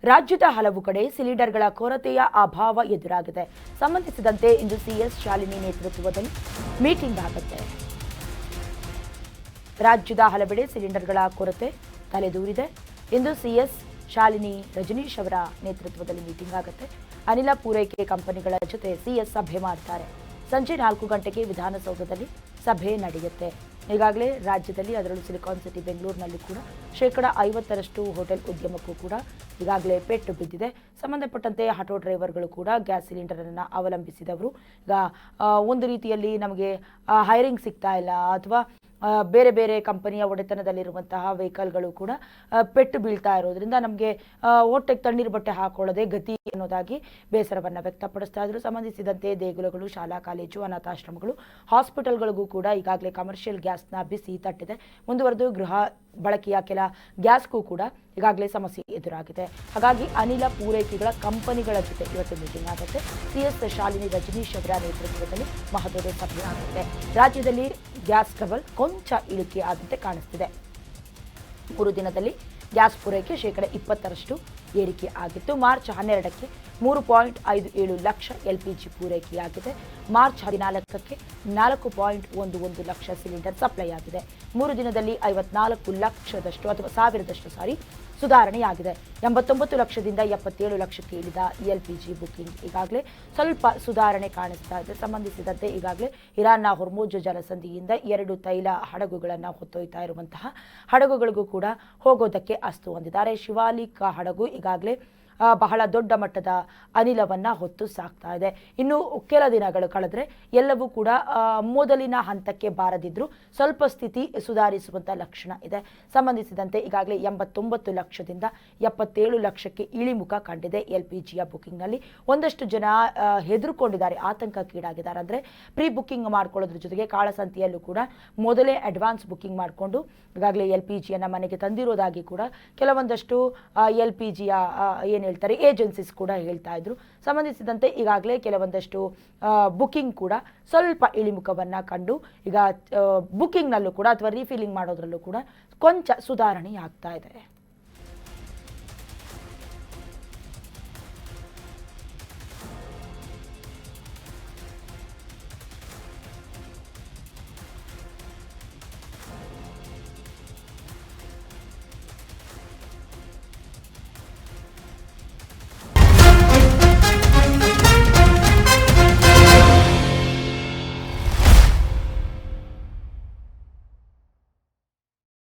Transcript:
ರಾಜ್ಯದ ಹಲವು ಕಡೆ ಸಿಲಿಂಡರ್ಗಳ ಕೊರತೆಯ ಅಭಾವ ಎದುರಾಗಿದೆ. ಸಂಬಂಧಿಸಿದಂತೆ ಇಂದು ಸಿಎಸ್ ಶಾಲಿನಿ ನೇತೃತ್ವದಲ್ಲಿ ಮೀಟಿಂಗ್ ಆಗುತ್ತೆ. ರಾಜ್ಯದ ಹಲವೆಡೆ ಸಿಲಿಂಡರ್ಗಳ ಕೊರತೆ ತಲೆದೂರಿದೆ. ಇಂದು ಸಿಎಸ್ ಶಾಲಿನಿ ರಜನೀಶ್ ಅವರ ನೇತೃತ್ವದಲ್ಲಿ ಮೀಟಿಂಗ್ ಆಗುತ್ತೆ. ಅನಿಲ ಪೂರೈಕೆ ಕಂಪನಿಗಳ ಜೊತೆ ಸಿಎಸ್ ಸಭೆ ಮಾಡ್ತಾರೆ. ಸಂಜೆ 4 ಗಂಟೆಗೆ ವಿಧಾನಸೌಧದಲ್ಲಿ ಸಭೆ ನಡೆಯುತ್ತೆ. ಈಗಾಗಲೇ ರಾಜ್ಯದಲ್ಲಿ ಅದರಲ್ಲೂ ಸಿಲಿಕಾನ್ ಸಿಟಿ ಬೆಂಗಳೂರಿನಲ್ಲಿ ಕೂಡ 50% ಹೋಟೆಲ್ ಉದ್ಯಮಕ್ಕೂ ಕೂಡ ಈಗಾಗಲೇ ಪೆಟ್ಟು ಬಿದ್ದಿದೆ. ಸಂಬಂಧಪಟ್ಟಂತೆ ಆಟೋ ಡ್ರೈವರ್ಗಳು ಕೂಡ ಗ್ಯಾಸ್ ಸಿಲಿಂಡರನ್ನು ಅವಲಂಬಿಸಿದವರು. ಈಗ ಒಂದು ರೀತಿಯಲ್ಲಿ ನಮಗೆ ಹೈರಿಂಗ್ ಸಿಗ್ತಾ ಇಲ್ಲ ಅಥವಾ ಬೇರೆ ಬೇರೆ ಕಂಪನಿಯ ಒಡೆತನದಲ್ಲಿರುವಂತಹ ವೆಹಿಕಲ್ಗಳು ಕೂಡ ಪೆಟ್ಟು ಬೀಳ್ತಾ ಇರೋದ್ರಿಂದ ನಮಗೆ ಹೊಟ್ಟೆಗೆ ತಣ್ಣೀರು ಬಟ್ಟೆ ಹಾಕೊಳ್ಳೋದೇ ಗತಿ ಅನ್ನೋದಾಗಿ ಬೇಸರವನ್ನು ವ್ಯಕ್ತಪಡಿಸ್ತಾ ಇದ್ರು. ಸಂಬಂಧಿಸಿದಂತೆ ದೇಗುಲಗಳು, ಶಾಲಾ ಕಾಲೇಜು, ಅನಾಥಾಶ್ರಮಗಳು, ಹಾಸ್ಪಿಟಲ್ಗಳಿಗೂ ಕೂಡ ಈಗಾಗಲೇ ಕಮರ್ಷಿಯಲ್ ಗ್ಯಾಸ್ನ ಬಿಸಿ ತಟ್ಟಿದೆ. ಮುಂದುವರೆದು ಗೃಹ ಬಳಕೆಯ ಕೆಲ ಗ್ಯಾಸ್ಗೂ ಕೂಡ ಈಗಾಗಲೇ ಸಮಸ್ಯೆ ಎದುರಾಗಿದೆ. ಹಾಗಾಗಿ ಅನಿಲ ಪೂರೈಕೆಗಳ ಕಂಪನಿಗಳ ಜೊತೆ ಇವತ್ತು ಮೀಟಿಂಗ್ ಆಗುತ್ತೆ. ಸಿಎಸ್ ಶಾಲಿನಿ ರಜನೀಶ್ ಅವರ ನೇತೃತ್ವದಲ್ಲಿ ಮಹತ್ವದ ಸಭೆ ಆಗುತ್ತೆ. ರಾಜ್ಯದಲ್ಲಿ ಗ್ಯಾಸ್ ಟ್ರಬಲ್ ಕೊಂಚ ಇಳಿಕೆ ಆದಂತೆ ಕಾಣಿಸ್ತಿದೆ. 3 ದಿನದಲ್ಲಿ ಗ್ಯಾಸ್ ಪೂರೈಕೆ 20% ಏರಿಕೆ ಆಗಿತ್ತು. ಮಾರ್ಚ್ 12ಕ್ಕೆ 3.57 ಲಕ್ಷ LPG ಪೂರೈಕೆಯಾಗಿದೆ. ಮಾರ್ಚ್ 14ಕ್ಕೆ 4.11 ಲಕ್ಷ ಸಿಲಿಂಡರ್ ಸಪ್ಲೈ ಆಗಿದೆ. 3 ದಿನದಲ್ಲಿ 54 ಲಕ್ಷದಷ್ಟು ಅಥವಾ ಸಾವಿರದಷ್ಟು ಸುಧಾರಣೆಯಾಗಿದೆ. 89 ಲಕ್ಷದಿಂದ 77 ಲಕ್ಷಕ್ಕೆ ಇಳಿದ LPG ಬುಕಿಂಗ್ ಈಗಾಗಲೇ ಸ್ವಲ್ಪ ಸುಧಾರಣೆ ಕಾಣಿಸ್ತಾ ಇದೆ. ಸಂಬಂಧಿಸಿದಂತೆ ಈಗಾಗಲೇ ಇರಾನ್ನ ಹೊರ್ಮುಜ್ ಜಲಸಂಧಿಯಿಂದ 2 ತೈಲ ಹಡಗುಗಳನ್ನು ಹೊತ್ತೊಯ್ತಾ ಇರುವಂತಹ ಹಡಗುಗಳಿಗೂ ಕೂಡ ಹೋಗೋದಕ್ಕೆ ಅಸ್ತು ಹೊಂದಿದ್ದಾರೆ. ಶಿವಾಲಿಕ್ ಹಡಗು ಈಗಾಗಲೇ ಬಹಳ ದೊಡ್ಡ ಮಟ್ಟದ ಅನಿಲವನ್ನು ಹೊತ್ತು ಸಾಕ್ತಾ ಇದೆ. ಇನ್ನು ಕೆಲ ದಿನಗಳು ಕಳೆದರೆ ಎಲ್ಲವೂ ಕೂಡ ಮೊದಲಿನ ಹಂತಕ್ಕೆ ಬಾರದಿದ್ದರೂ ಸ್ವಲ್ಪ ಸ್ಥಿತಿ ಸುಧಾರಿಸುವಂಥ ಲಕ್ಷಣ ಇದೆ. ಸಂಬಂಧಿಸಿದಂತೆ ಈಗಾಗಲೇ 89 ಲಕ್ಷದಿಂದ 77 ಲಕ್ಷಕ್ಕೆ ಇಳಿಮುಖ ಕಂಡಿದೆ. LPGಯ ಬುಕಿಂಗ್ನಲ್ಲಿ ಒಂದಷ್ಟು ಜನ ಹೆದರುಕೊಂಡಿದ್ದಾರೆ, ಆತಂಕಕ್ಕೀಡಾಗಿದ್ದಾರೆ. ಅಂದರೆ ಪ್ರೀ ಬುಕ್ಕಿಂಗ್ ಮಾಡ್ಕೊಳ್ಳೋದ್ರ ಜೊತೆಗೆ ಕಾಳಸಂತೆಯಲ್ಲೂ ಕೂಡ ಮೊದಲೇ ಅಡ್ವಾನ್ಸ್ ಬುಕ್ಕಿಂಗ್ ಮಾಡಿಕೊಂಡು ಈಗಾಗಲೇ LPGಯನ್ನು ಮನೆಗೆ ತಂದಿರೋದಾಗಿ ಕೂಡ ಕೆಲವೊಂದಷ್ಟು LPGಯ ಏನು ಹೇಳ್ತಾರೆ ಏಜೆನ್ಸೀಸ್ ಕೂಡ ಹೇಳ್ತಾ ಇದ್ರು. ಸಂಬಂಧಿಸಿದಂತೆ ಈಗಾಗಲೇ ಕೆಲವೊಂದಷ್ಟು ಬುಕಿಂಗ್ ಕೂಡ ಸ್ವಲ್ಪ ಇಳಿಮುಖವನ್ನು ಕಂಡು ಈಗ ಬುಕಿಂಗ್ನಲ್ಲೂ ಕೂಡ ಅಥವಾ ರೀಫಿಲಿಂಗ್ ಮಾಡೋದ್ರಲ್ಲೂ ಕೂಡ ಕೊಂಚ ಸುಧಾರಣೆ ಆಗ್ತಾ ಇದೆ.